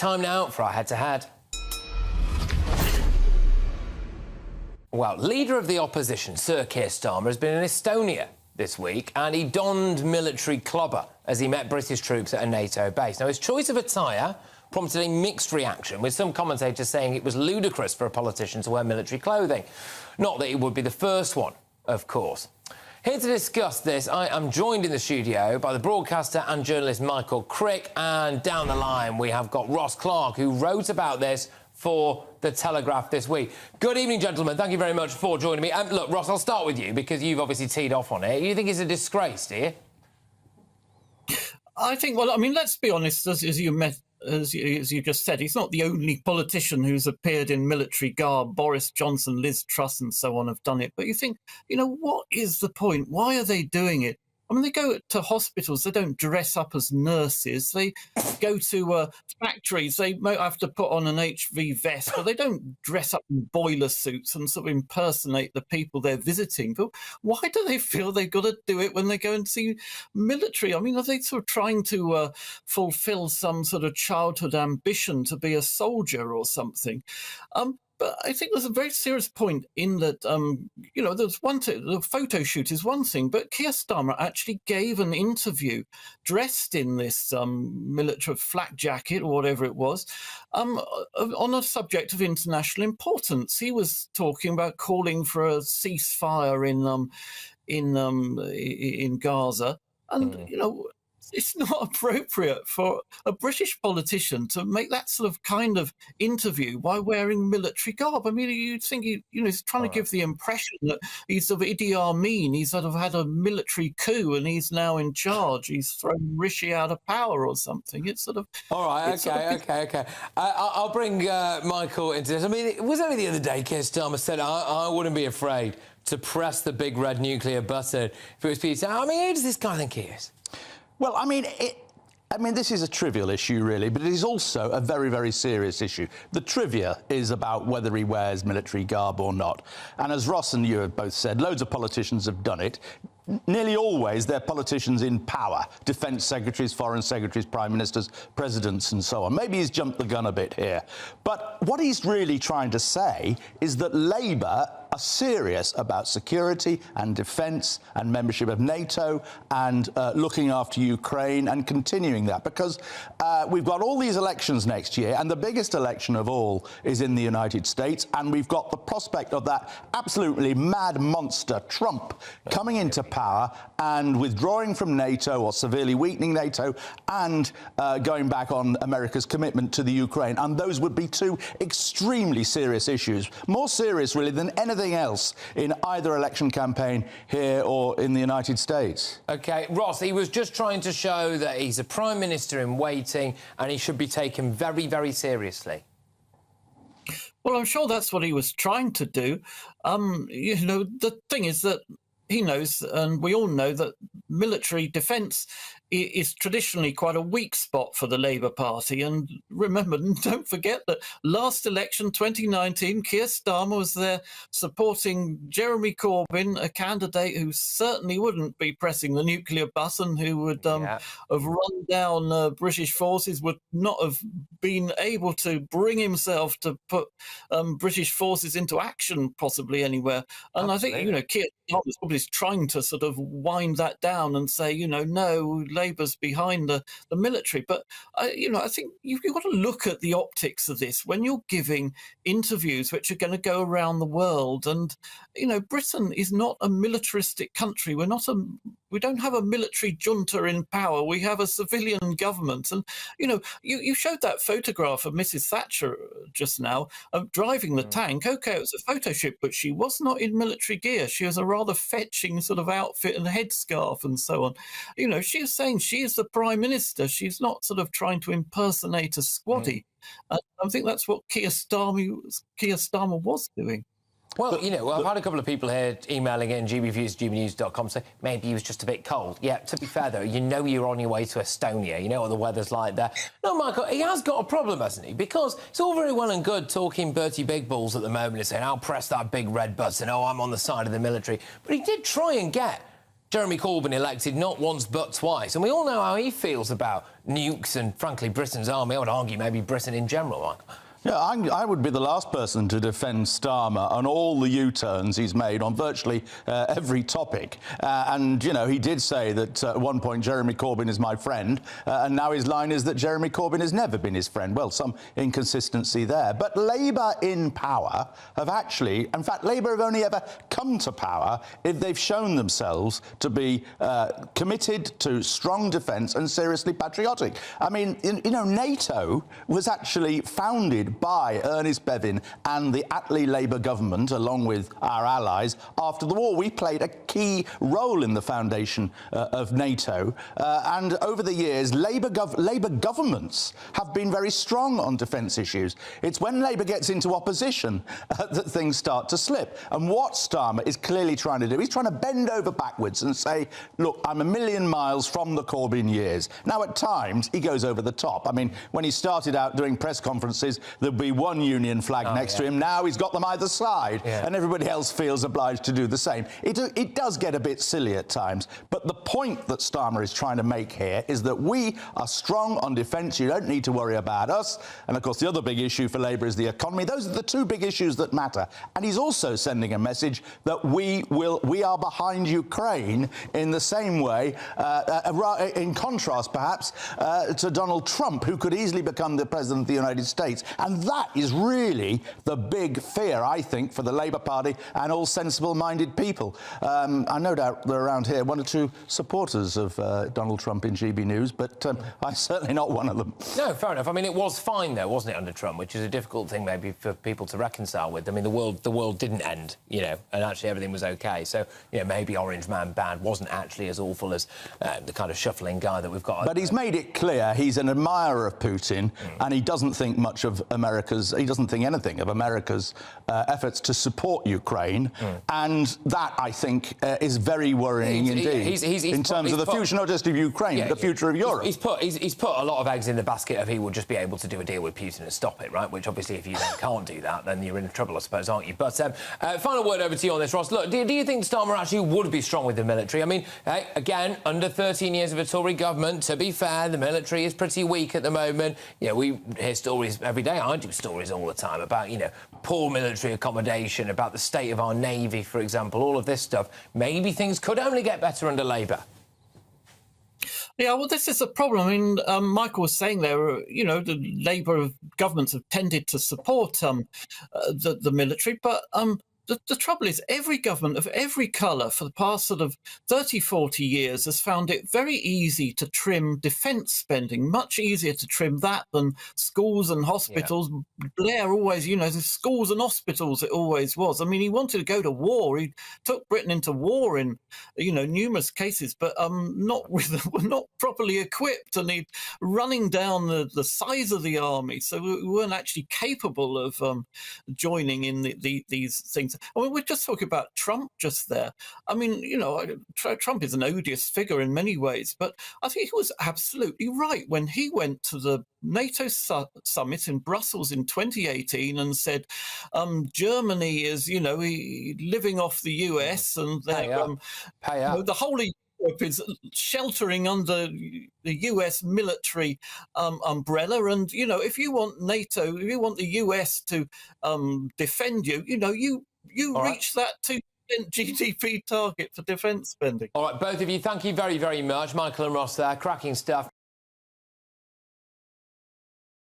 time now for our head-to-head. Well, leader of the opposition, Sir Keir Starmer, has been in Estonia this week, and he donned military clobber as he met British troops at a NATO base. Now, his choice of attire prompted a mixed reaction, with some commentators saying it was ludicrous for a politician to wear military clothing. Not that he would be the first one, of course. Here to discuss this, I am joined in the studio by the broadcaster and journalist Michael Crick, and down the line we have got Ross Clark, who wrote about this for the Telegraph this week. Good evening, gentlemen. Thank you very much for joining me. Look, Ross, I'll start with you, because you've obviously teed off on it. You think it's a disgrace, do you? I think, well, I mean, let's be honest, as you just said, he's not the only politician who's appeared in military garb. Boris Johnson, Liz Truss and so on have done it. But you think, what is the point? Why are they doing it? I mean, they go to hospitals, they don't dress up as nurses. They go to factories, they might have to put on an HV vest, but they don't dress up in boiler suits and sort of impersonate the people they're visiting. But why do they feel they've got to do it when they go and see military? I mean, are they sort of trying to fulfil some sort of childhood ambition to be a soldier or something? But I think there's a very serious point in that, there's the photo shoot is one thing, but Keir Starmer actually gave an interview dressed in this military flak jacket or whatever it was, on a subject of international importance. He was talking about calling for a ceasefire in Gaza, and it's not appropriate for a British politician to make that sort of kind of interview by wearing military garb. I mean, you'd think he's trying to give the impression that he's sort of Idi Amin. He's sort of had a military coup and he's now in charge. He's thrown Rishi out of power or something. It's sort of... All right, OK. I'll bring Michael into this. I mean, it was only the other day Keir Starmer said, I wouldn't be afraid to press the big red nuclear button if it was peace. I mean, who does this guy think he is? Well, I mean, this is a trivial issue, really, but it is also a very, very serious issue. The trivia is about whether he wears military garb or not. And as Ross and you have both said, loads of politicians have done it. Nearly always they're politicians in power, defence secretaries, foreign secretaries, prime ministers, presidents and so on. Maybe he's jumped the gun a bit here. But what he's really trying to say is that Labour are serious about security and defence and membership of NATO and looking after Ukraine and continuing that, because we've got all these elections next year, and the biggest election of all is in the United States, and we've got the prospect of that absolutely mad monster Trump coming into power and withdrawing from NATO or severely weakening NATO and going back on America's commitment to the Ukraine. And those would be two extremely serious issues, more serious really than anything else in either election campaign here or in the United States. OK, Ross, he was just trying to show that he's a Prime Minister in waiting and he should be taken very, very seriously. Well, I'm sure that's what he was trying to do. The thing is that he knows, and we all know, that military defence is traditionally quite a weak spot for the Labour Party. And remember, don't forget that last election, 2019, Keir Starmer was there supporting Jeremy Corbyn, a candidate who certainly wouldn't be pressing the nuclear button, who would have run down British forces, would not have been able to bring himself to put British forces into action possibly anywhere. And absolutely. I think, Keir Starmer is probably trying to sort of wind that down and say, no, Labour's behind the military. But, I think you've got to look at the optics of this when you're giving interviews which are going to go around the world. And, Britain is not a militaristic country. We don't have a military junta in power. We have a civilian government. And, you showed that photograph of Mrs. Thatcher just now driving the tank. OK, it was a photo shoot, but she was not in military gear. She was a rather fetching sort of outfit and headscarf and so on. She was saying she is the Prime Minister. She's not sort of trying to impersonate a squaddy. I think that's what Keir Starmer was doing. Well, I've had a couple of people here emailing in GBNews.com saying maybe he was just a bit cold. Yeah, to be fair, though, you're on your way to Estonia. You know what the weather's like there. No, Michael, he has got a problem, hasn't he? Because it's all very well and good talking Bertie Big Balls at the moment and saying, I'll press that big red button, I'm on the side of the military. But he did try and get Jeremy Corbyn elected not once but twice, and we all know how he feels about nukes and, frankly, Britain's army. I would argue maybe Britain in general, Michael. Yeah, I would be the last person to defend Starmer on all the U-turns he's made on virtually every topic. And, you know, he did say that at one point Jeremy Corbyn is my friend, and now his line is that Jeremy Corbyn has never been his friend. Well, some inconsistency there. But Labour in power have actually, in fact, Labour have only ever come to power if they've shown themselves to be committed to strong defence and seriously patriotic. I mean, you know, NATO was actually founded by Ernest Bevin and the Attlee Labour government, along with our allies, after the war. We played a key role in the foundation of NATO, and over the years, Labour governments have been very strong on defence issues. It's when Labour gets into opposition that things start to slip. And what Starmer is clearly trying to do, he's trying to bend over backwards and say, look, I'm a million miles from the Corbyn years. Now, at times, he goes over the top. I mean, when he started out doing press conferences, there'd be one union flag next to him. Now he's got them either side, and everybody else feels obliged to do the same. It does get a bit silly at times, but the point that Starmer is trying to make here is that we are strong on defence. You don't need to worry about us. And, of course, the other big issue for Labour is the economy. Those are the two big issues that matter. And he's also sending a message that we are behind Ukraine in the same way, in contrast, perhaps, to Donald Trump, who could easily become the President of the United States. And that is really the big fear, I think, for the Labour Party and all sensible-minded people. I no doubt there are around here one or two supporters of Donald Trump in GBNews, but I'm certainly not one of them. No, fair enough. I mean, it was fine, though, wasn't it, under Trump, which is a difficult thing maybe for people to reconcile with. I mean, the world didn't end, you know, and actually everything was OK. So, you know, maybe Orange Man Bad wasn't actually as awful as the kind of shuffling guy that we've got. But he's made it clear he's an admirer of Putin, and he doesn't think much of he doesn't think anything of America's efforts to support Ukraine, and that, I think, is very worrying indeed in terms of the future, not just of Ukraine, but the future of Europe. He's put a lot of eggs in the basket of he will just be able to do a deal with Putin and stop it, right? Which, obviously, if you then can't do that, then you're in trouble, I suppose, aren't you? But final word over to you on this, Ross. Look, do you think Starmer actually would be strong with the military? I mean, again, under 13 years of a Tory government, to be fair, the military is pretty weak at the moment. You know, we hear stories every day. I do stories all the time about, you know, poor military accommodation, about the state of our Navy, for example, all of this stuff. Maybe things could only get better under Labour. Yeah, well, this is a problem. I mean, Michael was saying there, you know, the Labour governments have tended to support the military, but the trouble is every government of every colour for the past sort of 30, 40 years has found it very easy to trim defence spending, much easier to trim that than schools and hospitals. Yeah. Blair always, you know, the schools and hospitals, it always was. I mean, he wanted to go to war. He took Britain into war in, you know, numerous cases, but not properly equipped, and he'd running down the size of the army. So we weren't actually capable of joining in these things. I mean, we're just talking about Trump just there. I mean, you know, Trump is an odious figure in many ways, but I think he was absolutely right when he went to the NATO summit in Brussels in 2018 and said Germany is, you know, living off the US and the whole of Europe is sheltering under the US military umbrella. And, you know, if you want NATO, if you want the US to defend you, you know, you reach that 2% GDP target for defence spending. All right, both of you, thank you very, very much. Michael and Ross there, cracking stuff.